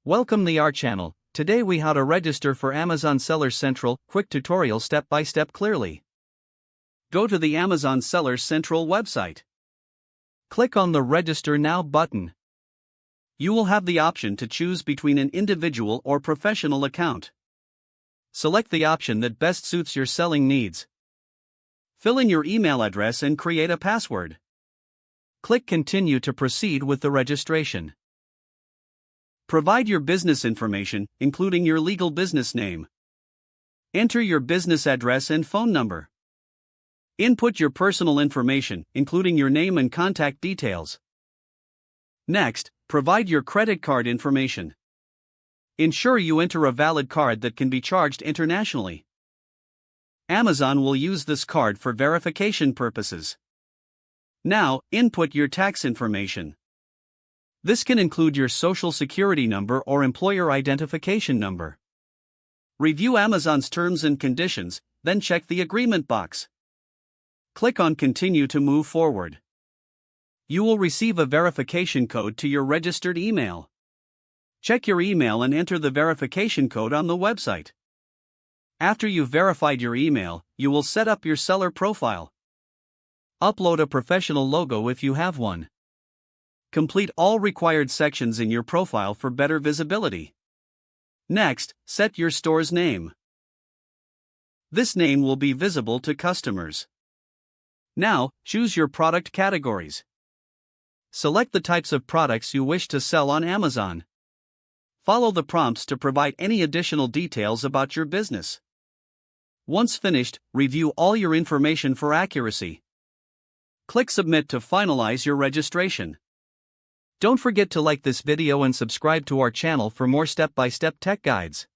Welcome to our channel. Today we how to register for Amazon Seller Central, quick tutorial step by step clearly. Go to the Amazon Seller Central website. Click on the Register Now button. You will have the option to choose between an individual or professional account. Select the option that best suits your selling needs. Fill in your email address and create a password. Click Continue to proceed with the registration. Provide your business information, including your legal business name. Enter your business address and phone number. Input your personal information, including your name and contact details. Next, provide your credit card information. Ensure you enter a valid card that can be charged internationally. Amazon will use this card for verification purposes. Now, input your tax information. This can include your social security number or employer identification number. Review Amazon's terms and conditions, then check the agreement box. Click on Continue to move forward. You will receive a verification code to your registered email. Check your email and enter the verification code on the website. After you've verified your email, you will set up your seller profile. Upload a professional logo if you have one. Complete all required sections in your profile for better visibility. Next, set your store's name. This name will be visible to customers. Now, choose your product categories. Select the types of products you wish to sell on Amazon. Follow the prompts to provide any additional details about your business. Once finished, review all your information for accuracy. Click Submit to finalize your registration. Don't forget to like this video and subscribe to our channel for more step-by-step tech guides.